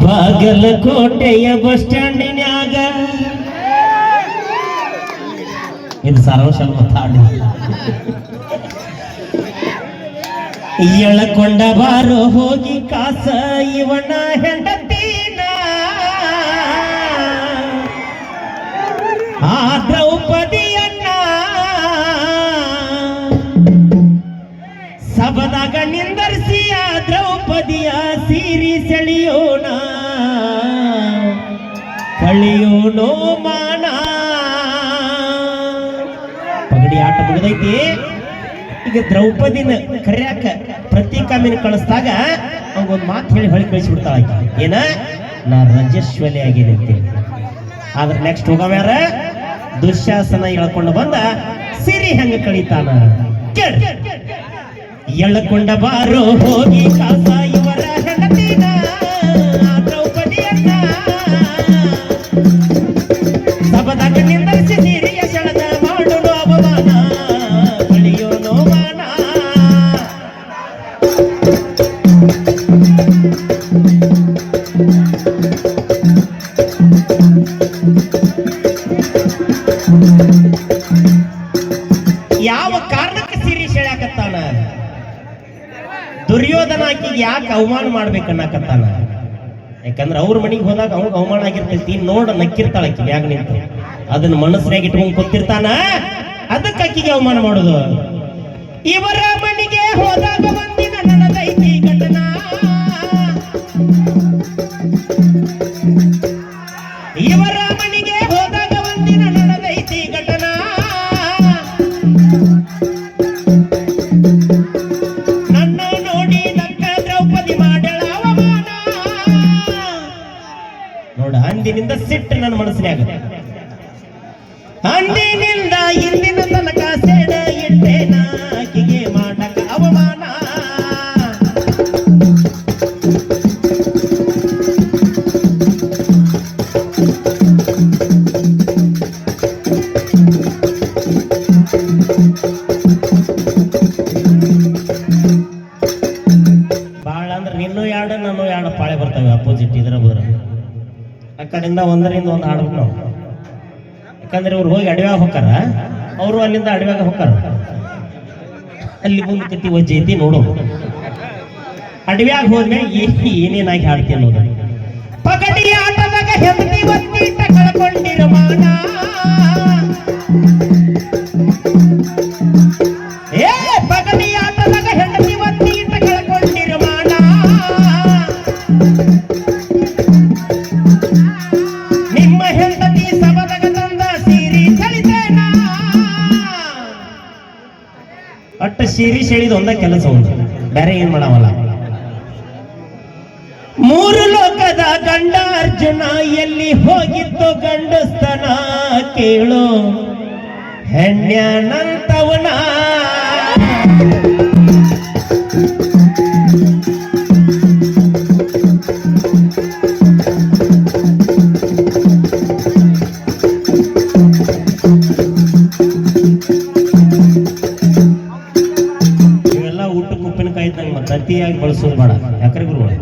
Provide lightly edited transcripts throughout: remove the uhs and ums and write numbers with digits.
ಬಾಗಲಕೋಟೆಯ ಬಸ್ ಸ್ಟ್ಯಾಂಡಿನ್ಯಾಗ ಇದು ಸರ್ವಶಲ್ಪ ತಾಡಿ ಎಳಕೊಂಡ ಬಾರೋ ಹೋಗಿ ಕಾಸ ಇವನ ಹೆಂಡತೀನ ಆ ದ್ರೌಪದಿಯನ್ನ ಸಬದಾಗ ನಿಂದರ್ಸಿ ಆ ದ್ರೌಪದಿಯ ಸೀರಿ ಸೆಳೆಯೋಣ ಕಳಿಯೋಣೋ ಮಾನ. ಪಗಡಿ ಆಟ ಮುಗಿದೈತಿ. ಈಗ ದ್ರೌಪದಿನ ಕರ್ಯಾಕ ಪ್ರತಿಕಾಮಿನ ಕಳಿಸಿದಾಗ ಅವಂಗೊಂದು ಮಾತು ಹೇಳಿ ಹೊಳಿ ಕಳಿಸಿಬಿಡ್ತಾಳ. ಏನ ನಾ ರಜಸ್ವಲಿ ಆಗಿದ್ದೀನಿ. ಆದ್ರೆ ನೆಕ್ಸ್ಟ್ ಹೋಗವ್ಯಾರ ದುಶ್ಯಾಸನ ಎಳ್ಕೊಂಡು ಬಂದ ಸಿರಿ ಹೆಂಗ ಕಳೀತಾನ ಕೇಳ. ಎಳ್ಕೊಂಡ ಬಾರೋ ಹೋಗಿ ಕಾಸ ಇವರ ಹೆಂಡತಿನ ದ್ರೌಪದಿಯನ್ನ ಸಬದಾಗ ನಿಂದರಿಸಿ ಸಿರಿಯ ಸೆಳೆದ ಮಾಡೋಣ ಅವಮಾನ ಕಳಿಯೋನೋ ಮಾನ. ಯಾವ ಕಾರಣಕ್ಕೆ ಸಿರಿ ಸೆಳ್ಯಾಕತ್ತಾನ? ದುರ್ಯೋಧನ ಆಕಿಗೆ ಯಾಕೆ ಅವಮಾನ ಮಾಡ್ಬೇಕನ್ನಕತ್ತಾನ? ಯಾಕಂದ್ರೆ ಅವ್ರ ಮನೆಗೆ ಹೋದಾಗ ಅವ್ರಿಗೆ ಅವಮಾನ ಆಗಿರ್ತೈತಿ. ನೋಡ ನಕ್ಕಿರ್ತಾಳ ಆಕಿ ಮ್ಯಾಗ ನಿಂತು. ಅದನ್ನ ಮನಸ್ಸಿನಾಗ ಇಟ್ಕೊಂಡ್ ಕೂತಿರ್ತಾನ. ಅದಕ್ಕೆ ಆಕಿಗೆ ಅವಮಾನ ಮಾಡೋದು. ಇವರ ಮನೆಗೆ ಹೋದಾಗ ಒಂದಿನ ನಡೆದೈತಿ ಘಟನಾ. ಇವರ ಮನೆಗೆ ಹೋದಾಗ ಒಂದಿನ ನಡೆದೈತಿ ಘಟನಾ. ನನ್ನ ನೋಡಿ ನಕ್ಕ ದ್ರೌಪದಿ ಮಾಡ್ಯಾಳ ಅವಮಾನ. ನೋಡ, ಅಂದಿನಿಂದ ಸಿಟ್ಟು ನನ್ನ ಮನಸ್ಸಿನಾಗ. ಅಂದಿನಿಂದ ಇಂದಿನ ತನಕ ಸೆಡ ಇಟ್ಟೇನ ಆಕಿಗೆ ಮಾಡಕ ಅವಮಾನ. ಬಾಳ ಅಂದ್ರೆ ನಿನ್ನೂ ಎರಡು ನಾನು ಎರಡು ಪಾಳೆ ಬರ್ತವೆ ಅಪೋಸಿಟ್. ಇದ್ರ ಬರ ಆ ಕಡೆಯಿಂದ ಒಂದರಿಂದ ಒಂದು ಹಾಡ್ಬೇಕು ನಾವು. ಯಾಕಂದ್ರೆ ಇವ್ರು ಹೋಗಿ ಅಡವ್ಯಾಗ ಹೋಗ್ತಾರ, ಅವರು ಅಲ್ಲಿಂದ ಅಡವ್ಯಾಗ ಹೋಗ್ತಾರ. ಅಲ್ಲಿ ಮುಂದೆ ಕತ್ತಿ ವಜ್ಜೆ ಐತಿ ನೋಡೋದು. ಅಡವ್ಯಾಗ ಹೋದ್ಮೇಲೆ ಏನೇನಾಗಿ ಹಾಡ್ತಿ ಅನ್ನೋದು. ಪಗಡಿ ಆಟದಾಗ ಹೆಂಡತಿ ಒತ್ತೀಟ ಕಳ್ಕೊಂಡಿರ ಮಾನ. ಏ ಪಗಡಿ ಆಟದಾಗ ಹೆಂಡತಿ ಒತ್ತೀಟ ಕಳ್ಕೊಂಡಿರ ಮಾನ. ನಿಮ್ಮ ಹೆಂಡತಿ ಸಬದಾಗ ತಂದ ಸೀರಿ ಸೆಳಿತೇನ. ಒಟ್ಟು ಸೀರಿ ಸೆಳಿದ ಒಂದ ಕೆಲಸ ಒಂದು, ಬೇರೆ ಏನ್ ಮಾಡವಲ್ಲ. ಮೂರು ಲೋಕದ ಗಂಡ ಅರ್ಜುನ ಎಲ್ಲಿ ಹೋಗಿತ್ತು ಗಂಡಸ್ತನ ಕೇಳು ಹೆಣ್ಯಾನಂತವನ. ಇವೆಲ್ಲ ಊಟಕ್ಕೆ ಉಪ್ಪಿನಕಾಯಿ ಇದ್ದಂಗೆ ಮತ್ತೆ ಅತಿಯಾಗಿ ಬಳಸೋದು ಬೇಡ. ಯಾಕ್ರೆ ಗುರುಗಳು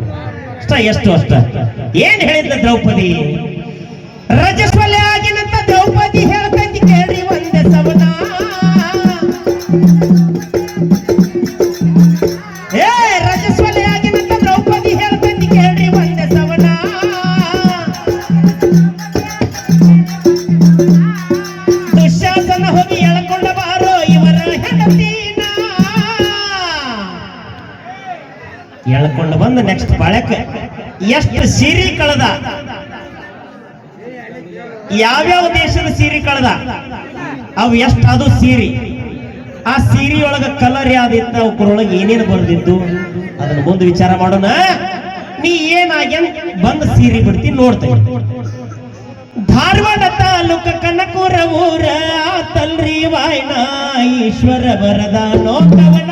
ಎಷ್ಟು ಅಷ್ಟ ಏನ್ ಹೇಳಿದ್ಲ ದ್ರೌಪದಿ? ರಜಸ್ವಲೆ ಆಗಿನಂತ ದ್ರೌಪದಿ ಹೇಳ್ತೈತಿ ಕೇಳಿ ಒಂದೇ ಸವನ. ಏ ರಜಸ್ವಲೆ ಆಗಿನಂತ ದ್ರೌಪದಿ ಹೇಳ್ತೈತಿ ಕೇಳಿ ಒಂದೇ ಸವನ. ದುಶ್ಯಾಸನ ಹೋಗಿ ಎಳ್ಕೊಂಡ ಬಾರೋ ಇವರ ಹೆಂಡತಿನ. ಎಳ್ಕೊಂಡು ಬಂದು ನೆಕ್ಸ್ಟ್ ಬಾಳಕ್ಕೆ ಎಷ್ಟು ಸೀರೆ ಕಳೆದ, ಯಾವ್ಯಾವ ದೇಶದ ಸೀರೆ ಕಳೆದ, ಅವು ಎಷ್ಟು ಅದು ಸೀರೆ. ಆ ಸೀರೆಯೊಳಗ ಕಲರ್ ಯಾವ್ದಿತ್ತ, ಅವಕ್ರೊಳಗೆ ಏನೇನು ಬರ್ದಿದ್ದು ಅದನ್ನ ಮುಂದೆ ವಿಚಾರ ಮಾಡೋಣ. ನೀ ಏನಾಗ್ಯ ಬಂದು ಸೀರೆ ಬಿಡ್ತೀನಿ ನೋಡ್ತೇವೆ. ಧಾರವಾಡ ತಾಲೂಕ ಕನಕೂರ ಊರ ಆತಲ್ರಿ ವಾಯ್ನ ಈಶ್ವರ ಬರದ ನೋಕವನ.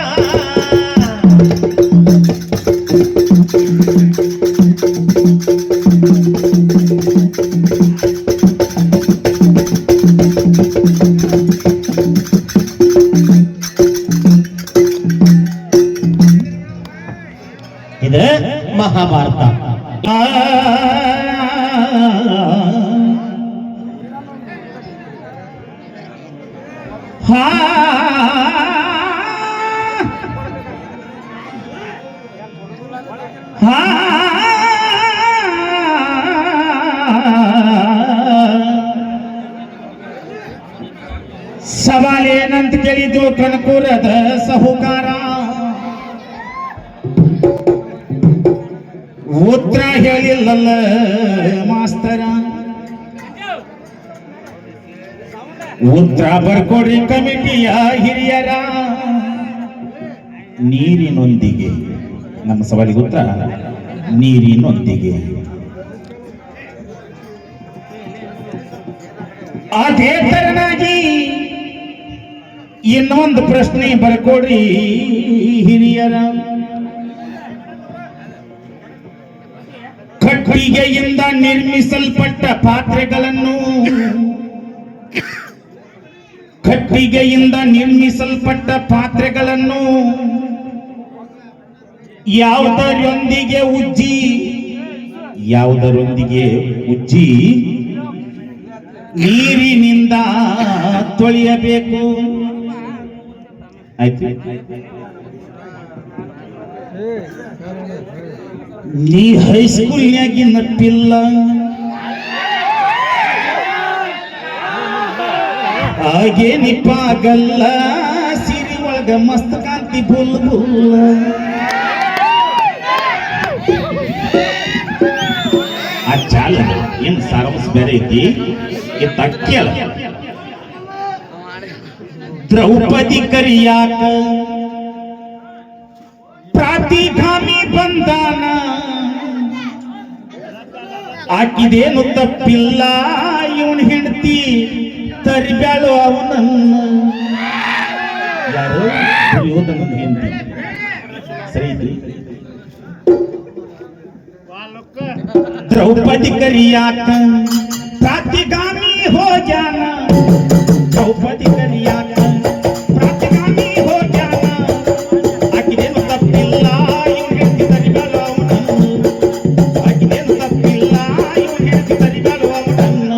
ಇದು ಮಹಾಭಾರತ. ಸವಾಲೇನಂತ ಕೇಳಿದ್ದು ಕನಕಪುರದ ಸಹುಕಾರ ಉತ್ತರ ಹೇಳಿಲ್ಲಲ್ಲ ಮಾಸ್ತರ ಉತ್ತರ ಬರ್ಕೊಡ್ರಿ ಕಮಿಟಿಯ ಹಿರಿಯರ ನೀರಿನೊಂದಿಗೆ ನಮ್ಮ ಸವಾಲಿಗೆ ಉತ್ತರ ನೀರಿನೊಂದಿಗೆ ಅದೇ ತರನಾಗಿ ಇನ್ನೊಂದು ಪ್ರಶ್ನೆ ಬರ್ಕೊಡ್ರಿ ಹಿರಿಯರ ಕಟ್ಟಿಗೆಯಿಂದ ನಿರ್ಮಿಸಲ್ಪಟ್ಟ ಪಾತ್ರೆಗಳನ್ನು ಯಾವುದರೊಂದಿಗೆ ಉಜ್ಜಿ ನೀರಿನಿಂದ ತೊಳೆಯಬೇಕು. ಆಯ್ತು, ನೀ ಹೈಸ್ಕೂಲ್ನಾಗಿನ ಪಿಲ್ಲ ಹಾಗೆ ನಿಪ್ಪಾಗಲ್ಲ ಸಿರಿ ಒಳಗ ಮಸ್ತ್ ಕಾಂತಿ ಬುಲ್ ಬುಲ್ಲ. ಆ ಚಾಲ ಏನ್ ಸಾರವಸ್ ಬೇರೆ ಐತಿ, ತಕ್ಕಿಯಲ್ಲ. ದ್ರೌಪದಿ ಕರಿಯಾಕ ಪ್ರಾತಿಗಾಮಿ ಬಂದಾನ, ಆಕಿದೇನು ತಪ್ಪಿಲ್ಲ, ಇವನ್ ಹೆಂಡತಿ ತರಿಬ್ಯಾಳು ಅವನನ್ನ. ಯಾರು? ದುರ್ಯೋಧನ ಹೆಂಡತಿ. ಸರಿ ಇದ್ರಿ. ದ್ರೌಪದಿ ಕರಿಯಾಕ ಪ್ರಾತಿಗಾಮಿ ಹೋಗ್ಯಾನ, ದ್ರೌಪದಿ ಕರಿಯಾಕ ಪ್ರಾತಿಗಾಮಿ ಹೋಗ್ಯಾನ, ಆಕಿದೇನು ತಪ್ಪಿಲ್ಲ, ಇವನ್ ಹೆಂಡತಿ ತರಿಬ್ಯಾಳು ಅವನನ್ನ, ಆಕಿದೇನು ತಪ್ಪಿಲ್ಲ, ಇವನ್ ಹೆಂಡತಿ ತರಿಬ್ಯಾಳು ಅವನನ್ನ.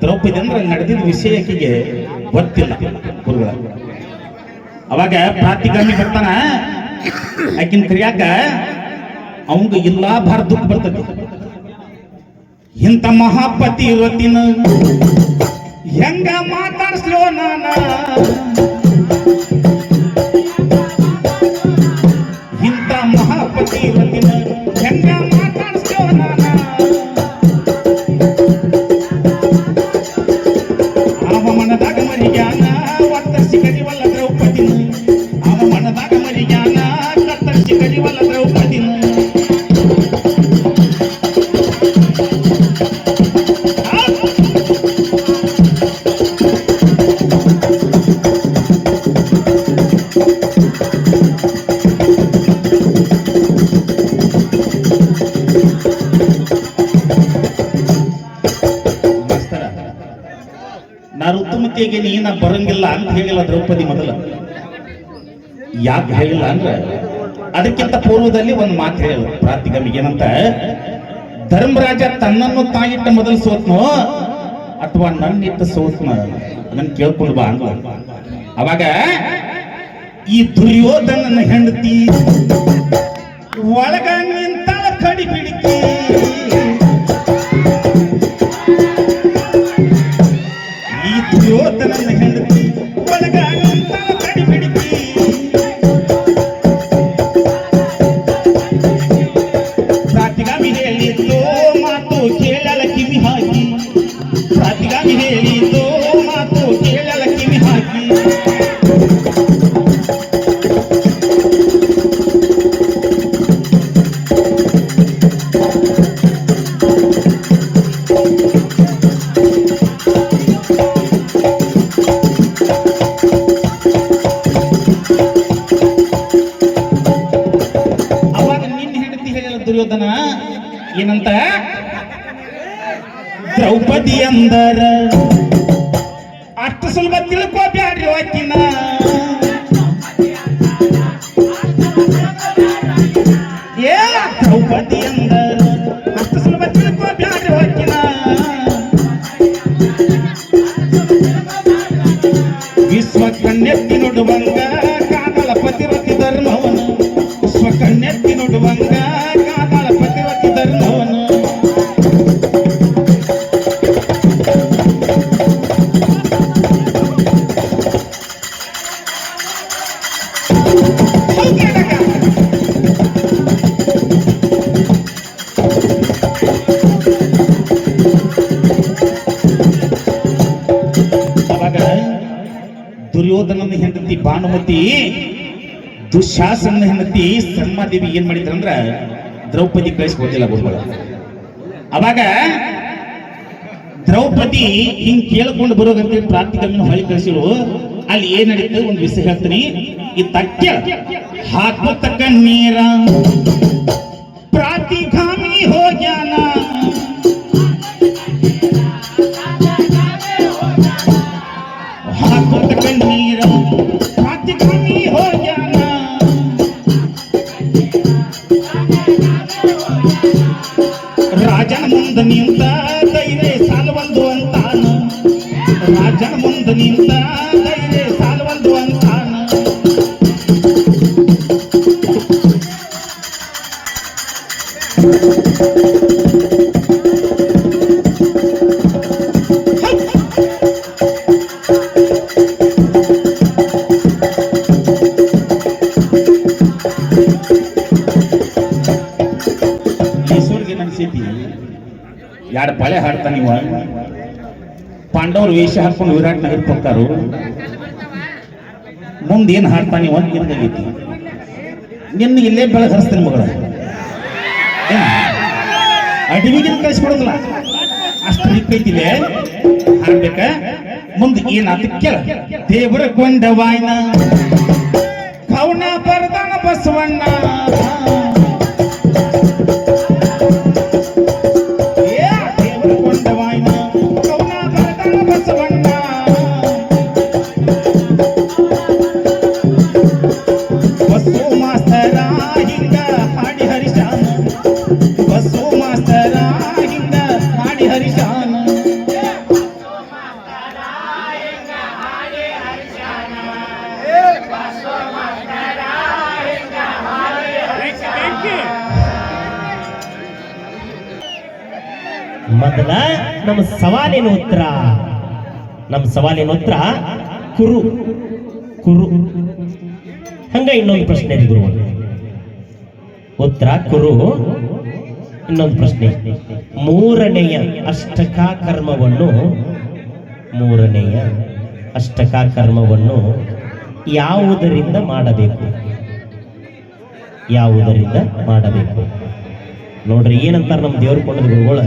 ದ್ರೌಪದಿ ಅಂದ್ರೆ ನಡೆದಿದ್ದ ವಿಷಯ ಆಕಿಗೆ ಗೊತ್ತಿಲ್ಲ ಗುರುಗಳ. ಅವಾಗ ಪ್ರಾತಿಗಾಮಿ ಬರ್ತಾನ, ಆಕಿನ ಕರಿಯಾಕ ಅವಂಗ ಇಲ್ಲ ಭಾರ ದುಃಖ ಬರ್ತದೆ. ಇಂಥ ಮಹಾಪತಿ ಇವತ್ತಿನ ಹೆಂಗ ಮಾತಾಡ್ಸ್ಲೋ ನಾನ, ಇಂಥ ಮಹಾಪತಿ ಇವತ್ತಿನ ಹೆಂಗ ಮಾತಾಡ್ಸ್ಲೋ ನಾನ. ಮನದಾಗ ಮರಿಯಾನ ಕತ್ತರಿಸಿ ಕರಿವಲ್ಲ ದ್ರೌಪದಿನ, ಅವ ಮನದಾಗ ಮರಿಯಾನ ಕತ್ತರಿಸಿ ಕರಿವಲ್ಲ ದ್ರೌಪದಿನ. ನಾ ಋತುಮತಿಗೆ ನೀನ ಬರಂಗಿಲ್ಲ ಅಂತ ಹೇಳಿಲ್ಲ ದ್ರೌಪದಿ ಮೊದಲ. ಯಾಕೆ ಹೇಳಿಲ್ಲ ಅಂದ್ರೆ ಅದಕ್ಕಿಂತ ಪೂರ್ವದಲ್ಲಿ ಒಂದು ಮಾತು ಹೇಳಿಲ್ಲ ಪ್ರಾತಿಗಾಮಿಗೆ. ಏನಂತ? ಧರ್ಮರಾಜ ತನ್ನನ್ನು ತಾಯಿಟ್ಟ ಮೊದಲು ಸೋತ್ನೋ ಅಥವಾ ನನ್ನಿಟ್ಟ ಸೋತ್ನ ನನ್ ಕೇಳ್ಕೊಂಡು ಬಾ ಅಂದ. ಅವಾಗ ಈ ದುರ್ಯೋಧನನ ಹೆಂಡತಿ ಒಳಗ ನಿಂತ ಕಡಿ ಬಿಡಿಕಿ, ಈ ದುರ್ಯೋಧನನ ಹೆಂಡತಿ ಒಳಗ ನಿಂತ ಕಡಿ ಬಿಡಿಕಿ. ಪ್ರಾತಿಗಾಮಿ ಹೇಳಿದ್ದು ಮಾತು ಕೇಳಲ ಕಿವಿ ಹಾಕಿ, ಪ್ರಾತಿಗಾಮಿ ಹೇಳಿದ್ದು ಮಾತು ಕೇಳಲ ಕಿವಿ ಹಾಕಿ. ದುರ್ಯೋಧನ ಏನಂತ ದ್ರೌಪದಿ ಅಂದರ ಅಷ್ಟು ಸುಲಭ ತಿಳ್ಕೋಬ್ಯಾಡ್ರಿ ಆಕಿನ ಏ ದ್ರೌಪದಿ ಅಂದರ ಅಷ್ಟು ಸುಲಭ ತಿಳ್ಕೋಬ್ಯಾಡ್ರಿ ಆಕಿನ ವಿಶ್ವ ಕಣ್ಣೆತ್ತಿ ನೋಡುವಂಗ ಕಾದಳ ಪತಿರತಿ ಧರ್ಮವನು ವಿಶ್ವ ಕಣ್ಣೆತ್ತಿ ನೋಡುವಂಗ ಕಾದಳ ಪತಿರತಿ ಧರ್ಮವನು ದುರ್ಯೋಧನನ ಹೆಂಡತಿ ಭಾನುಮತಿ ದುಶಾಸನ ಹೆಂಡತಿ ಸನ್ಮಾದೇವಿ ಏನ್ ಮಾಡಿದ್ರಂದ್ರ ದ್ರೌಪದಿ ಕಳಿಸ್ಕೊಟ್ಟಿಲ್ಲ ಗುರುಗಳು. ಅವಾಗ ದ್ರೌಪದಿ ಹಿಂಗ್ ಕೇಳ್ಕೊಂಡು ಬರೋದಂತ ಪ್ರಾರ್ಥಿಕಮ್ಮನ ಹೊಳಿ ಕಳಿಸಿರು. ಅಲ್ಲಿ ಏನ್ ನಡೀತು ಒಂದು ವಿಷಯ ಹೇಳ್ತೀನಿ. ಈ ತಕ್ಕ ಹಾಕುತ್ತ ನೀರ ಪ್ರಾತಿಗಾಮಿ ಹೋಗ್ಯಾನ ಹಾಕುತ್ತ ಕಣ್ಣೀರ ಪ್ರಾತಿಗಾಮಿ ಹೋಗ್ಯಾನ ರಾಜನ ಮುಂದ ನಿಂತ ಧೈರ್ಯ ಸಾಲವಲ್ದು ಅಂತಾನ ರಾಜನ ಮುಂದ ನಿಂತ ಧೈರ್ಯ ಸಾಲವಲ್ದು ಅಂತಾನ ಎರಡು ಪಳೆ ಹಾಡ್ತಾನ ಇವ. ಪಾಂಡವರು ವೇಷ ಹಾಕೊಂಡು ವಿರಾಟ್ ನಗರಕ್ಕೆ ಹೋಗ್ತಾರು. ಮುಂದೆ ಏನ್ ಹಾಡ್ತಾನೆ ಇವ ಗಿರ್ದಾಗೈತಿ. ನಿನ್ನ ಇಲ್ಲೇ ಬೆಳಗ್ಗೆ ಹರಿಸ್ತೀನಿ ಮಗಳ ಅಡಿವಿಗೆ ಕಳಿಸ್ಕೊಡೋದಿಲ್ಲ ಅಷ್ಟು ನಿಕ್ಕೈತಿಲೆ ಹಾಡ್ಬೇಕ. ಮುಂದೆ ಏನಾತ ಕೇಳ. ದೇವರ ಕೊಂಡವಾಯ್ನ ಕವನ ಬರ್ದಾನ ಬಸವಣ್ಣ ಮೊದಲ ನಮ್ಮ ಸವಾಲಿನ ಉತ್ತರ. ನಮ್ಮ ಸವಾಲಿನ ಉತ್ತರ ಕುರು ಕುರು. ಹಂಗ ಇನ್ನೊಂದು ಪ್ರಶ್ನೆ ರೀ ಗುರು. ಉತ್ತರ ಕುರು. ಇನ್ನೊಂದು ಪ್ರಶ್ನೆ. ಮೂರನೆಯ ಅಷ್ಟಕಾ ಕರ್ಮವನ್ನು ಯಾವುದರಿಂದ ಮಾಡಬೇಕು? ಯಾವುದರಿಂದ ಮಾಡಬೇಕು ನೋಡ್ರಿ. ಏನಂತಾರ ನಮ್ಮ ದೇವ್ರು ಕೊಂಡದ ಗುರುಗಳ.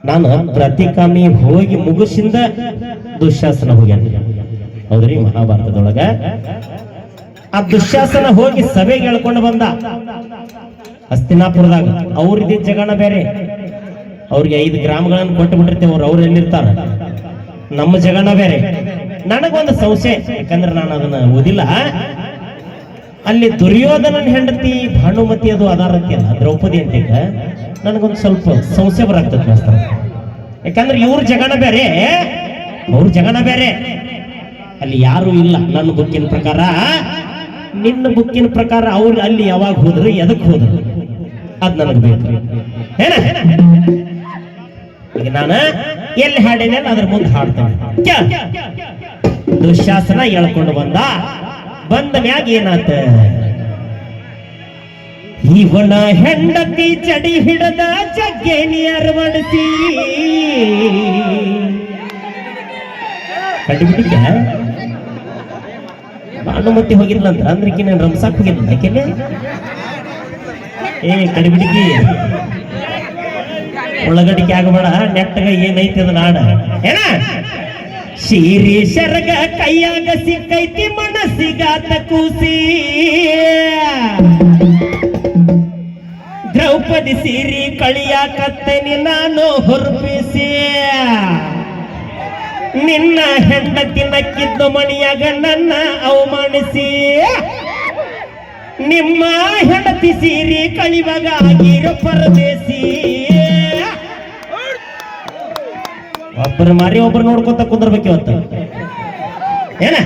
ನಾನು ಪ್ರತಿಕಾಮಿ ಹೋಗಿ ಮುಗಿಸಿಂದ ದುಶ್ಯಾಸನ ಹೋಗ್ಯಾನ. ಹೌದ್ರಿ, ಮಹಾಭಾರತದೊಳಗ ಆ ದುಶ್ಯಾಸನ ಹೋಗಿ ಸಭೆಗೆ ಹೇಳ್ಕೊಂಡು ಬಂದ ಹಸ್ತಿನಾಪುರದಾಗ. ಅವ್ರದ್ದು ಜಗಣ ಬೇರೆ. ಅವ್ರಿಗೆ 5 ಗ್ರಾಮಗಳನ್ನು ಕೊಟ್ಟು ಬಿಟ್ಟಿರ್ತೇವೆ. ಅವ್ರು ಎಲ್ಲಿರ್ತಾರ. ನಮ್ಮ ಜಗಣ ಬೇರೆ. ನನಗೊಂದು ಸಂಶಯ, ಯಾಕಂದ್ರೆ ನಾನು ಅದನ್ನ ಓದಿಲ್ಲ. ಅಲ್ಲಿ ದುರ್ಯೋಧನನ ಹೆಂಡತಿ ಭಾನುಮತಿ ಅದು ಅದಾರತಿ ಅಲ್ಲ, ದ್ರೌಪದಿ ಅಂತ. ನನಗೊಂದು ಸ್ವಲ್ಪ ಸಂಶಯ ಬರಾಗ್ತದೆ ಮಾಸ್ತರ. ಯಾಕಂದ್ರೆ ಇವ್ರ ಜಗಣ ಬೇರೆ, ಅವ್ರ ಜಗಣ ಬೇರೆ. ಅಲ್ಲಿ ಯಾರು ಇಲ್ಲ ನನ್ನ ಬುಕ್ಕಿನ ಪ್ರಕಾರ. ನಿನ್ನ ಬುಕ್ಕಿನ ಪ್ರಕಾರ ಅವ್ರು ಅಲ್ಲಿ ಯಾವಾಗ ಹೋದ್ರು, ಎದಕ್ ಹೋದ್ರು, ಅದ್ ನನಗ್ ಬೇಕು. ಏನ ಈಗ ನಾನು ಎಲ್ಲಿ ಹಾಡಿನ ಅದ್ರ ಮುಂದೆ ಹಾಡ್ತೇನೆ. ದುಶ್ಯಾಸನ ಹೇಳ್ಕೊಂಡು ಬಂದ ಮ್ಯಾಗ ಏನಾತ? ಇವನ ಹೆಂಡತಿ ಚಡಿ ಹಿಡದ ಜಗ್ಗೇನಿ ಅರವಡಿಸಿ ಕಟ್ಟಿಬಿಟ್ಟಿದ್ದ. ಭಾನುಮತಿ ಹೋಗಿರ್ಲಂತ ಅಂದ್ರಕಿ ನಾನು ರಂಸಾಕ್ ಹೋಗಿರ್ಲ. ಯಾಕೆನೆ ಕಡಿಬಿಡಿಕಿ ಒಳಗಡಿಕೆ ಆಗಬೇಡ. ನೆಟ್ಟಗ ಏನೈತಿ ಅದ ನಾಡ ಏನ. ಶೀರಿ ಶರಗ ಕೈಯಾಗ ಸಿಕ್ಕೈತಿ ಮನಸ್ಸಿಗಾತ ಕೂಸಿ ದ್ರೌಪದಿ ಸೀರಿ ಕಳಿಯಾಕತ್ತೇನಿ ನಾನು ಹುರ್ಪಿಸಿ ನಿನ್ನ ಹೆಂಡತಿ ನಕ್ಕಿದ್ದು ಮಣಿಯಾಗ ನನ್ನ ಅವಮಾನಿಸಿ ನಿಮ್ಮ ಹೆಂಡತಿ ಸೀರಿ ಕಳಿವಾಗ ಆಗಿರೋ ಪರದೇಸಿ ಒಬ್ಬರು ಮಾರಿ ಒಬ್ರು ನೋಡ್ಕೊತ ಕುಂದ್ರಬೇಕು ಇವತ್ತು ಏನ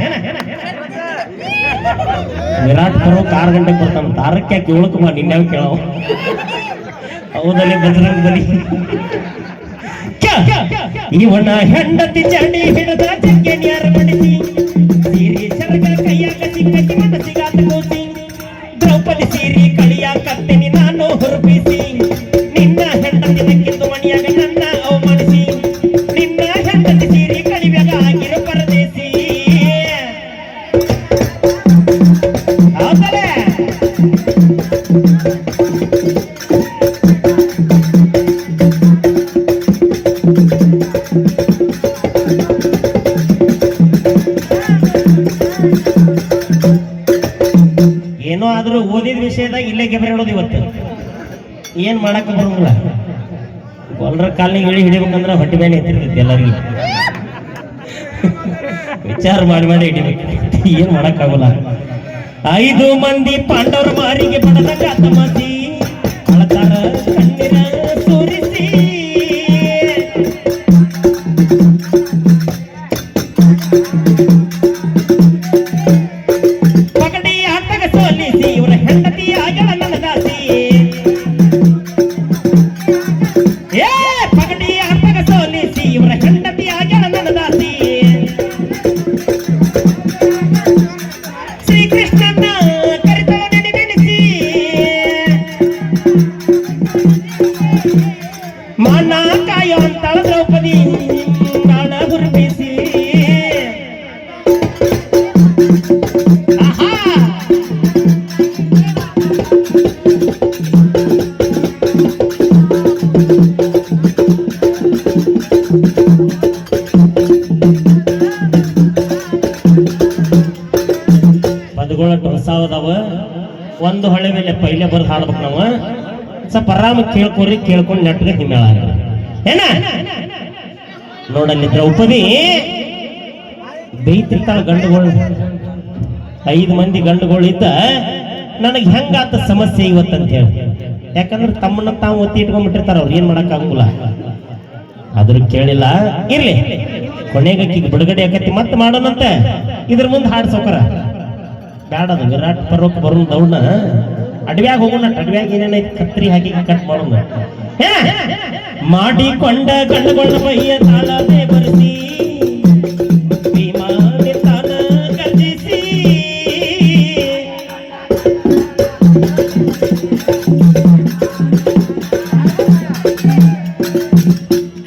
ವಿರಾಟ್ ಬರೋಕ್ 6 ಗಂಟೆಗೆ ಬರ್ತಾನ ತಾರಕ್ಕೆ ಯಾಕೆ 7ಕ್ಕೆ ಬಾ ನಿನ್ನೆ ಕೇಳೋ ಹೌದಲ್ಲಿ ಬಜರಂಗ ಬಲಿ ಇವನ ಹೆಂಡತಿ ಚಂಡಿ ಹಿಡಿದ ಜಗ್ಗೆನ್ಯಾರ ಮಡಿಸಿ ಸೀರಿ ಸರಗ ಕೈಯಾಗ ಸಿಕ್ಕಿ ಮನಸ್ಸಿಗಾತ ಕೂಸಿ ದ್ರೌಪದಿ ಸೀರಿ ಕಳಿಯಾಕತ್ತೇನಿ ನಾನು ಹುರುಪಿಸಿ ನಿನ್ನ ಹೆಂಡತಿ ನಕ್ಕಿದ್ದು ಮಣಿಯಾಗ ನನ್ನ ಅವಮಾನಿಸಿ ನಿನ್ನ ಹೆಂಡತಿ ಸೀರಿ ಕಳಿವ್ಯಾಗ ಆಗಿರೋ ಪರದೇಸಿ ಹೌದಲ್ಲ ಏನೋ ಆದ್ರೂ ಓದಿದ ವಿಷಯದಾಗ ಇಲ್ಲೇ ಗೆಬರ್ ಹೇಳೋದು ಇವತ್ತು ಏನ್ ಮಾಡಕ್ ಬರೋಂಗಿಲ್ಲ ಗೊಲ್ರ ಕಾಲಿಗೆ ಹಿಡಿಬೇಕಂದ್ರೆ ಹೊಟ್ಟೆ ಬೇನೆ ಎತ್ತಿರ್ತೈತಿ ಎಲ್ಲರಿಗೂ ವಿಚಾರ ಮಾಡಿ ಹಿಡಿಬೇಕು ಏನ್ ಮಾಡಕ್ಕಾಗಲ್ಲ 5 ಮಂದಿ ಪಾಂಡವರ ಮಾರಿಗೆ ಬಡದ ಗಾತಮಾಸಿ ಅಳತಾರ ಕಣ್ಣಿನ ಸುರಿಸಿ ಪಗಡಿ ಆಟಗ ಸೋಲಿಸಿ ಇವರ ಹೆಂಡತಿ ಆಗಲ ನನ್ನ ದಾಸಿ ಏ ಪಗಡಿ ಆಟಗ ಸೋಲಿಸಿ ಇವರ ಹೆಂಡತಿ ಆಗಲ ನನ್ನ ದಾಸಿ ಶ್ರೀಕೃಷ್ಣನ ಕರಿತಳ ನೆನೆಸಿ ಮಾನ ಕಾಯೋ ಅಂತಳ ದ್ರೌಪದಿ ನಾಣ ಹುರುಪಿಸಿ ಪದಗಳಟ್ಟು ಹೊಸಾವದಾವ ಒಂದು ಹೊಳೆ ಮೇಲೆ ಪೈಲೆ ಬರ್ದು ಹಾಡ್ಬೇಕು ನಾವು ಸ್ವಲ್ಪ ಆರಾಮ ಕೇಳ್ಕೊಂಡು ನೆಟ್ಗೆ ಹಿಮ್ಮೇಳ ಏನ ನೋಡಲ್ಲಿ ದ್ರೌಪದಿ ಬೈತಿರ್ತಾಳ ಗಂಡುಗಳು 5 ಮಂದಿ ಗಂಡುಗಳು ಇದ್ದ ನನಗೆ ಹೆಂಗಾತ ಸಮಸ್ಯೆ ಇವತ್ತಂತ ಹೇಳಿ ಯಾಕಂದ್ರೆ ತಮ್ಮನ್ನ ತಾವು ಒತ್ತಿ ಇಟ್ಕೊಂಡ್ಬಿಟ್ಟಿರ್ತಾರ ಅವ್ರು ಏನ್ ಮಾಡಕ್ ಆಗುಲ್ಲ ಆದ್ರೂ ಕೇಳಿಲ್ಲ ಇರ್ಲಿ ಕೊನೆಗಕ್ಕಿಗೆ ಬಿಡುಗಡೆ ಆಕತಿ ಮತ್ತೆ ಮಾಡೋಣಂತೆ ಇದ್ರ ಮುಂದೆ ಹಾಡ್ ಸೌಕರ ಬ್ಯಾಡದು ವಿರಾಟ್ ಪರ್ವಕ್ಕೆ ಬರೋಣ ದೌಡ್ನ ಅಡವ್ಯಾಗ ಹೋಗೋಣ ಅಡವ್ಯಾಗ ಏನೇನೈತಿ ಕತ್ರಿ ಹಾಕಿ ಕಟ್ ಮಾಡೋಣ ಮಾಡಿಕೊಂಡ ಗಂಡುಗಳ ಬಯ್ಯ ತಾಳದೆ ಬರೆಸಿ ಭೀಮಾನೆ ತಾನ ಗರ್ಜಿಸಿ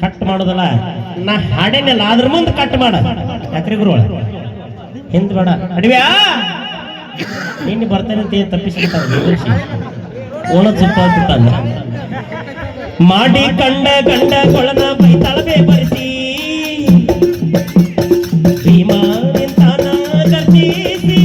ಕಟ್ ಮಾಡೋದಲ್ಲ ನಾ ಹಾಡೇನಲ್ಲ ಅದ್ರ ಮುಂದೆ ಕಟ್ ಮಾಡ ಯಾಕ್ರಿ ಗುರುಗಳ ಹಿಂದ್ ಬೇಡ ಅಡವ್ಯಾ ನಿನ್ನೆ ಬರ್ತಾನೆ ಅಂತ ತಪ್ಪಿಸ್ಬಿಟ್ಟ ಓಣದ್ ಸುತ್ತ ಮಾಡಿ ಕಂಡ ಗಂಡ ಕೊಳನ ಬೈತಾಳವೆ ಬರೆಸಿ ಭೀಮಾ ನಿಂತಾನ ಗರ್ಜಿಸಿ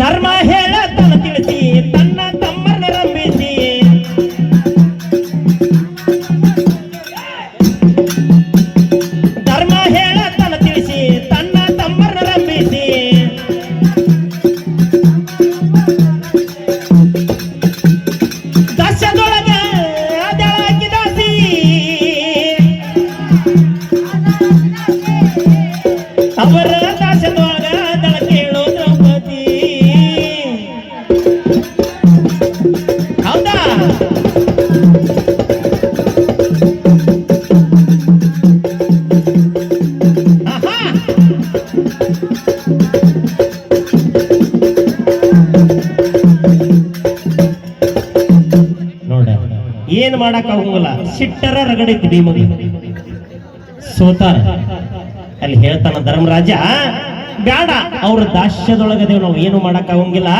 ಧರ್ಮ ಹೇಳ ತನ ತಿಳಿಸಿ ತನ್ನ ತಮ್ಮನ್ನ ರಂಭಿಸಿ ಧರ್ಮ ಹೇಳ ತನ ತಿಳಿಸಿ ತನ್ನ ತಮ್ಮನ್ನ ರಂಭಿಸಿ ದಶದೊಳಗ ಅದಳಾಕಿ ದಾಸಿ ಅವರ ದಾಸದೊಳಗ ಅದಳ ಕೇಳೋ ದ್ರೌಪದಿ ಹೌದಾ ನೋಡ ಏನ್ ಮಾಡಕ್ ಆಗಂಗಿಲ್ಲ ಸಿಟ್ಟರ ರಗಡೈತಿ ಭೀಮಗೆ ಸೋತಾರ ಅಲ್ಲಿ ಹೇಳ್ತಾನ ಧರ್ಮರಾಜ ಬ್ಯಾಡ ಅವ್ರ ದಾಸ್ಯದೊಳಗದೇವ್ ನಾವು ಏನು ಮಾಡಕ್ ಆಗಂಗಿಲ್ಲ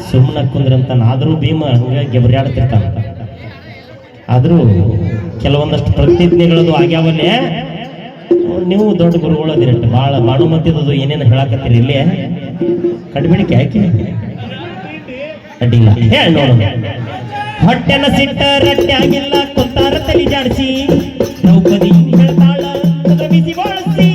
ಸುಮ್ಮನ ಕುಂದ್ರಂತಾನ ಆದ್ರೂ ಭೀಮ ಹಂಗ ಗೆಬರ್ಯಾಡ್ತಿರ್ತಾನ ಆದ್ರೂ ಕೆಲವೊಂದಷ್ಟು ಪ್ರತಿಜ್ಞೆಗಳದು ಆಗ್ಯಾವಲ್ಲೇ ನೀವು ದೊಡ್ಡ ಗುರುಗಳು ಅದಿರಟ್ಟು ಭಾಳ ಬಾಣುಮತಿದ್ದು ಏನೇನು ಹೇಳಕತ್ತೀರಿ ಇಲ್ಲಿ ಕಡ್ಬಿಡಿಕೆ ಯಾಕೆ ಅಡ್ಡಿಲ್ಲ ಹೇಳಿ ನೋಡೋಣ. ಹೊಟ್ಟೆನ ಸಿಟ್ಟ ರಟ್ಟೆ ಆಗಿಲ್ಲ ಕುಂತಾರ ತಲಿ ಜಾಡಿಸಿ ದ್ರೌಪದಿ ಹೇಳ್ತಾಳ ಬಿಸಿ ಬಳಸಿ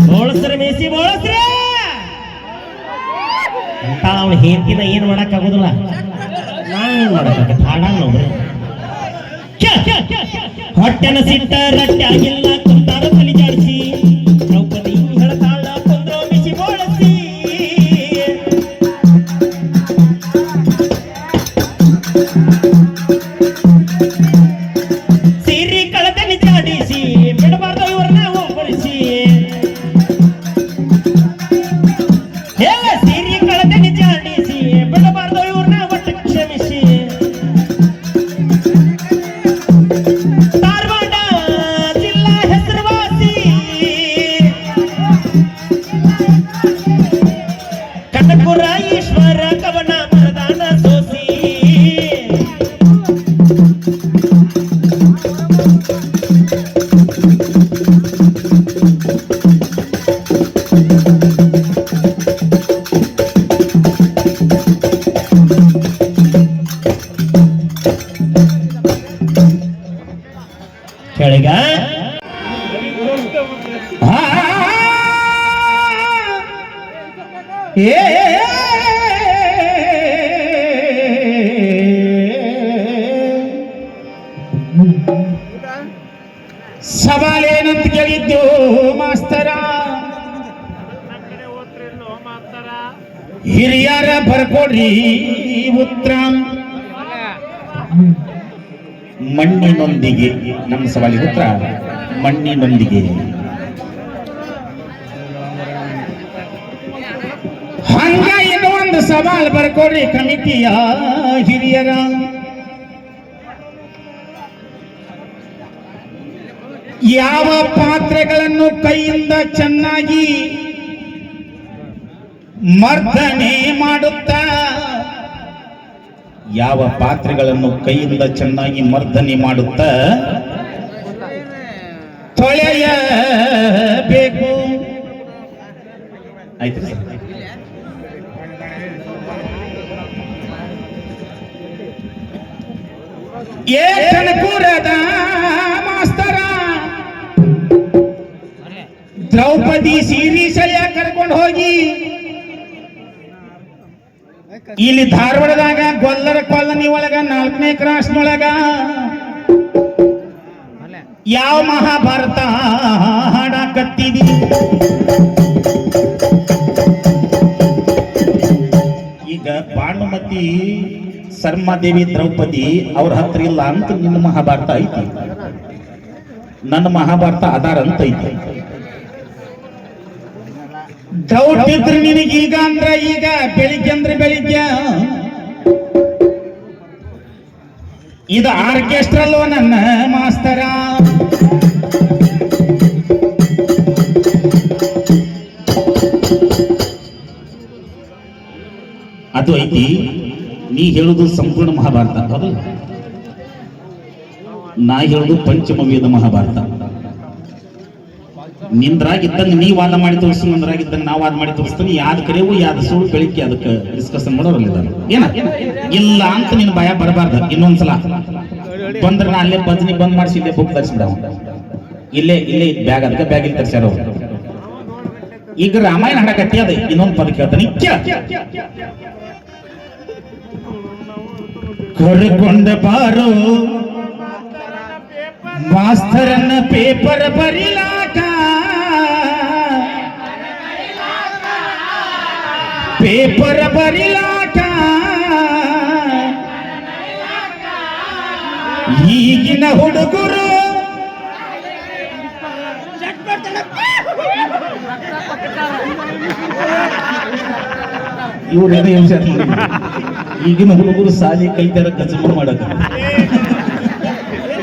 ಬೋಳಸ್ರ ಮೇಸಿ ಬೋಳಸ್ರ ಅಂತ ಅವನು ಹೇಂತಿನ ಏನ್ ಮಾಡಕ್ ಆಗುದಿಲ್ಲ. ನಾವೇನ್ ಮಾಡಕ್ ಹಾಡ ನೋಡ್ರಿ. ಹೊಟ್ಟೆನ ಸಿಟ್ಟ ರಟ್ಟೆ ಆಗಿಲ್ಲ ಕುಂತಾರ ತಲಿ ಜಾಡಿಸಿ ದ್ರೌಪದಿ ಹೇಳ್ತಾಳ ಕುಂದ್ರ ಬಿಸಿ ಬೋಳಸಿ ಸೀರಿ ಕಳದಲ್ಲಿ ಜಾಡಿಸಿ ಬಿಡಬಾರ್ದು ಇವ್ರನ್ನ ಒಬ್ಬರಿಸಿ ಸೀರಿ ಕಳದಲ್ಲಿ ಜಾಡಿಸಿ ಬಿಡಬಾರ್ದು ಇವ್ರನ್ನ ಒಟ್ಟು ಕ್ಷಮಿಸಿ ಧಾರವಾಡ ಜಿಲ್ಲಾ ಹೆಸರುವಾಸಿ ಕನಕಪುರ ಈಶ್ವರ ಕವನ ಪ್ರಧಾನ ಸೋಸಿ ಕೆಳಗ ಸವಾಲೇನಂತ ಕೇಳಿದ್ದು ಮಾಸ್ತರ, ಹಿರಿಯರ ಬರ್ಕೊಡ್ರಿ ಉತ್ತರ. ಮಣ್ಣಿನೊಂದಿಗೆ ನಮ್ಮ ಸವಾಲಿಗೆ ಉತ್ತರ ಮಣ್ಣಿನೊಂದಿಗೆ. ಹಂಗ ಇನ್ನೂ ಒಂದು ಸವಾಲ್ ಬರ್ಕೊಡ್ರಿ ಕಮಿಟಿಯ ಹಿರಿಯರ. ಯಾವ ಪಾತ್ರೆಗಳನ್ನು ಕೈಯಿಂದ ಚೆನ್ನಾಗಿ ಮರ್ದನೆ ಮಾಡುತ್ತಾ, ಯಾವ ಪಾತ್ರೆಗಳನ್ನು ಕೈಯಿಂದ ಚೆನ್ನಾಗಿ ಮರ್ದನೆ ಮಾಡುತ್ತಾ ತೊಳೆಯಬೇಕು. ಆಯ್ತು ಸರ್. ಕನಕಪುರದ ಮಾಸ್ತರ ದ್ರೌಪದಿ ಸೀರಿ ಸೆಳೆಯ ಕರ್ಕೊಂಡು ಹೋಗಿ ಇಲ್ಲಿ ಧಾರವಾಡದಾಗ ಗೊಲ್ಲರ ಕಾಲನಿ ಒಳಗ 4ನೇ ಕ್ರಾಸ್ನೊಳಗ ಯಾವ ಮಹಾಭಾರತ ಹಾಡಾಕತ್ತಿದಿ? ಈಗ ಭಾನುಮತಿ ಸರ್ಮಾದೇವಿ ದ್ರೌಪದಿ ಅವ್ರ ಹತ್ರ ಇಲ್ಲ ಅಂತ ನಿನ್ನ ಮಹಾಭಾರತ ಐತಿ, ನನ್ನ ಮಹಾಭಾರತ ಅದಾರ ಅಂತ ಐತಿ. ಡೌಟ್ ಇದ್ರೆ ನಿನಗೆ ಈಗ ಅಂದ್ರ ಈಗ, ಬೆಳಿಗ್ಗೆ ಅಂದ್ರೆ ಬೆಳಿಗ್ಗೆ. ಇದು ಆರ್ಕೆಸ್ಟ್ರಲ್ಲೋ ನನ್ನ ಮಾಸ್ತರ. ಅದು ಐತಿ. ನೀ ಹೇಳುದು ಸಂಪೂರ್ಣ ಮಹಾಭಾರತ ಹೌದಲ್ಲ, ನಾ ಹೇಳುದು ಪಂಚಮ ವೇದ ಮಹಾಭಾರತ. ನಿಂದ್ರಾಗಿದ್ದಂಗೆ ನೀ ವಾದ ಮಾಡಿ ತೋರಿಸ್ತು, ನಂದ್ರಾಗಿದ್ದಂಗೆ ನಾ ವಾದ ಮಾಡಿ ತೋರಿಸ್ತಾನೆ. ಯಾವ್ದು ಕರೆವು ಯಾವ್ದು ಸುಳ್ಳು ಬೆಳಿಗ್ಗೆ ಅದಕ್ಕೆ ಡಿಸ್ಕಷನ್ ಮಾಡೋರಲ್ಲಿದ್ದಾನೆ. ಏನ ಇಲ್ಲ ಅಂತ ನಿನ್ನ ಭಯ ಬರಬಾರ್ದು. ಇನ್ನೊಂದ್ಸಲ ಬಂದ್ರೆ ನಾ ಅಲ್ಲೇ ಭಜನಿ ಬಂದ್ ಮಾಡಿಸಿ ಇಲ್ಲೇ ಬುಕ್ ತರಿಸ್ಬಿಡ. ಇಲ್ಲೇ ಇಲ್ಲೇ ಬ್ಯಾಗ್ ಅದಕ್ಕೆ ಬ್ಯಾಗ್ ಇಲ್ಲಿ ತರಿಸ್ಯಾರ. ಈಗ ರಾಮಾಯಣ ಹಾಡಕತ್ತಿ ಅದ ಇನ್ನೊಂದು ಪದ ಕೇಳ್ತಾನೆ. ಕರ್ಕೊಂಡ ಬಾರೋ ಮಾಸ್ತರನ್ನ ಪೇಪರ್ ಬರಿಲಾಕ, ಪೇಪರ್ ಬರಿಲಾಕ. ಈಗಿನ ಹುಡುಗರು ಇವ್ರೇನೋ ಯೋಚನೆ ಮಾಡಿ, ಈಗಿನ ಹುಡುಗರು ಸಾಲಿ ಕೈತಾರ ಕಚಮ ಮಾಡಕ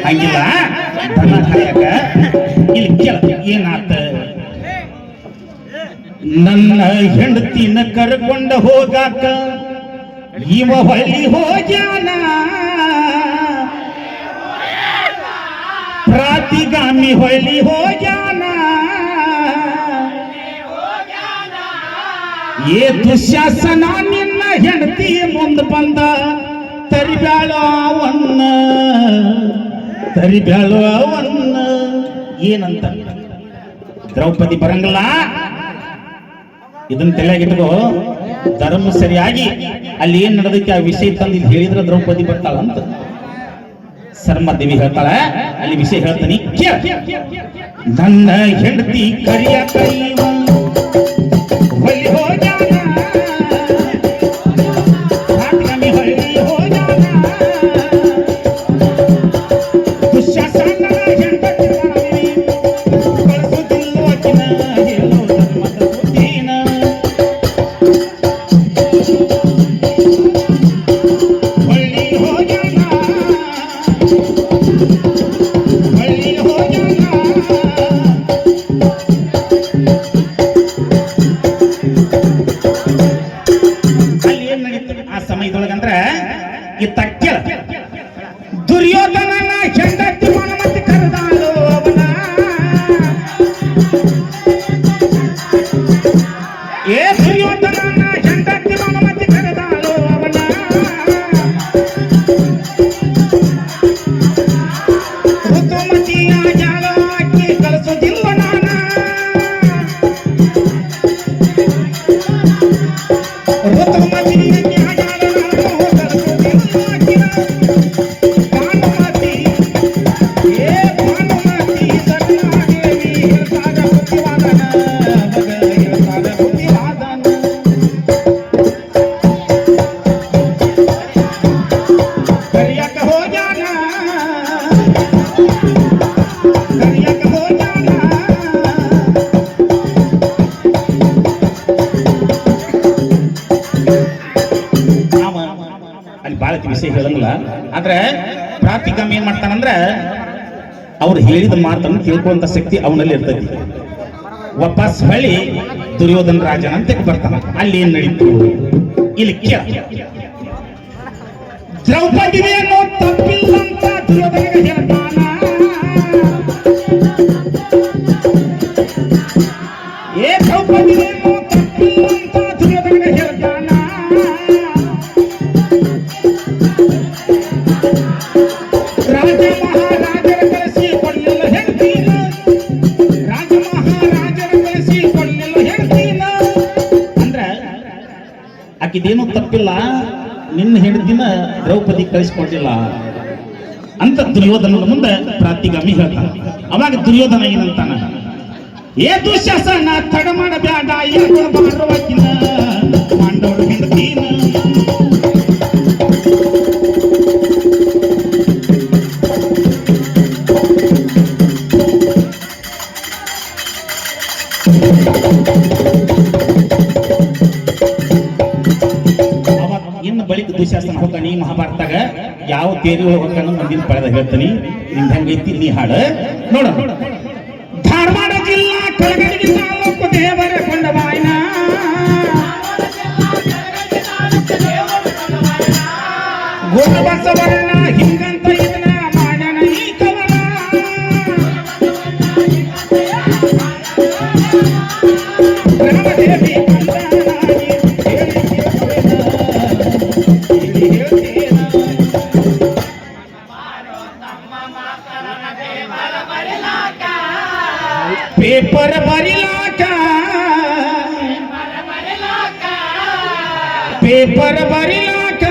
ಹಂಗಿಲ್ಲ. ದನ ಕಾಯಕ ಇಲ್ಲಿ ಕೇಳ ಏನಾತ? ನನ್ನ ಹೆಂಡತಿನ ಕರ್ಕೊಂಡ ಹೋಗಾಕ ಇವ ಹೊಳ್ಳಿ ಹೋಗ್ಯಾನ ಪ್ರಾತಿಗಾಮಿ ಹೊಳ್ಳಿ ಹೋಗ್ಯಾನ ಏ ದುಶ್ಯಾಸನ ನಿನ್ನ ಹೆಂಡತಿ ಮುಂದೆ ಬಂದ ತರಿಬ್ಯಾಳೋ ಅವನ್ನ ತರಿಬ್ಯಾಳೋ ಅವನ್ನ ಏನಂತ ದ್ರೌಪದಿ ಬರಂಗಿಲ್ಲ ಇದನ್ನ ತಲೆಯಾಗಿಟ್ಕೋ ಧರ್ಮ ಸರಿಯಾಗಿ ಅಲ್ಲಿ ಏನ್ ನಡೆದಕ್ಕೆ ಆ ವಿಷಯ ತಂದು ಇಲ್ಲಿ ಹೇಳಿದ್ರೆ ದ್ರೌಪದಿ ಬರ್ತಾಳ ಅಂತ ಸರ್ಮದೇವಿ ಹೇಳ್ತಾಳ ಅಲ್ಲಿ ವಿಷಯ ಹೇಳ್ತಾನೆ ಕೇಳ ನನ್ನ ಹೆಂಡತಿ ಕರಿಯ ಕೈ ಹೊಳ್ಳಿ ಹೋಗ್ಯಾನ ಪ್ರಾತಿಗಾಮಿ ಹೊಳ್ಳಿ ಹೋಗ್ಯಾನ ದುಶ್ಯಾಸನ ಹೆಂಡತಿ ಬಳಸುತ್ತಿಲ್ಲೋಕಿನ ಹೇಳೋ ಧರ್ಮದ ಬುದ್ಧಿನ ಹೊಳ್ಳಿ ಹೋಗ್ಯಾನ ಹೊಳ್ಳಿ ಹೋಗ್ಯಾನ ಅಲ್ಲಿ ಏನ್ ನಡೀತು ಆ ಸಮಯದೊಳಗಂದ್ರ ಇತ್ತ ಕೇಳ ದುರ್ಯೋಧನನ ಹೆಂಡತಿ ಮನಮತಿ ಕರೆದಾಳು ಅವನ ಏ ದುರ್ಯೋಧನನ ಹೆಂಡತಿ ಮನಮತಿ ಕರೆದಾಳು ಅವನ ಋತುಮತಿಯ ಜಾಲ ಹಾಕಿ ಕಳಿಸೋದಿಲ್ಲ ನಾನ ಋತುಮತಿಯ ಜಾಲ ನಾನು ಕಳಿಸೋದಿಲ್ಲ ಭಾನುಮತಿ ಏ ಭಾನುಮತಿ ಸರಳಾದೇವಿ ಹೇಳ್ತಾರ ಬುದ್ಧಿವಾದನ ಮಗ ಹೇಳ್ತಾರ ಬುದ್ಧಿವಾದನ ಕರಿಯಕ ಹೋಗ್ಯಾನ ಕರಿಯಕ ಹೋಗ್ಯಾನ ಅಲ್ಲಿ ಬಾಳ ವಿಷಯ ಹೇಳಂಗಿಲ್ಲ ಆದ್ರೆ ಪ್ರಾತಿಗಾಮಿ ಏನ್ ಮಾಡ್ತಾನಂದ್ರ ಅವ್ರು ಹೇಳಿದ ಮಾತನ್ನು ತಿಳ್ಕೊಳ್ಳುವಂತ ಶಕ್ತಿ ಅವನಲ್ಲಿ ಇರ್ತೈತಿ ವಾಪಸ್ ಹೊಳ್ಳಿ ದುರ್ಯೋಧನ ರಾಜನ ಅಂತ ಬರ್ತಾನ ಅಲ್ಲಿ ಏನ್ ನಡೀತು ಇಲ್ಲಿ ಕೇಳ ದ್ರೌಪದಿವೇನೋ ತಪ್ಪಿಲ್ಲ ಅಂತ ದುರ್ಯೋಧನಿಗೆ ಹೇಳ್ತಾನ ಏ ದ್ರೌಪದಿವೇನೋ ತಪ್ಪಿಲ್ಲ ಅಂತ ದುರ್ಯೋಧನಿಗೆ ಹೇಳ್ತಾನ ರಾಜ ಮಹಾರಾಜರ ಕಳಿಸಿ ಕೊಡ್ಲಿಲ್ಲ ಹೆಂಡತಿನ ರಾಜ ಮಹಾರಾಜರ ಕಳಿಸಿ ಕೊಡ್ಲಿಲ್ಲ ಹೆಂಡತಿನ ಅಂದ್ರ ಆಕಿದೇನು ತಪ್ಪಿಲ್ಲ ನಿನ್ನ ಹೆಂಡತಿನ ದ್ರೌಪದಿ ಕಳಿಸಿಕೊಡ್ಲಿಲ್ಲ ಅಂತ ದುರ್ಯೋಧನನ ಮುಂದೆ ಪ್ರಾತಿಗಾಮಿ ಹೇಳ್ತಾನ ಅವಾಗ ದುರ್ಯೋಧನ ಏನಂತಾನ ಏ ದುಶ್ಯಾಸನ ತಡ ಮಾಡಬೇಡ ಏನು ಮಾಡುವಕಿನ ಪಾಂಡವರು ಹೆಂಡತಿನ ಇನ್ನು ಬಳಿಕ ದುಶ್ಯಾಸನ ಹೋಗ್ತಾನಿ ಮಹಾಭಾರತಾಗ ಯಾವ ತೇರಿ ಹೋಗ್ತಾನ ಮುಂದಿನ ಪಡೆದ ಹೇಳ್ತಾನಿ ನಿಂದ ಹೆಂಗೈತಿ ನೀ ಹಾಡ ನೋಡ ಧಾರವಾಡ ಜಿಲ್ಲಾ ಕಳಗಡಿ ತಾಲೂಕು ದೇವರ ಕೊಂಡಬಾಯಿನ ಗೋಣಬಸವರಣ ಹಿಂಗಂತ ಇದನ್ನ ಮಾಡಣ ಈ ಕವನ ರಾಮದೇವಿ ಪೇಪರ್ ಬರಿಲಾಕ ಪೇಪರ್ ಬರಿಲಾಕ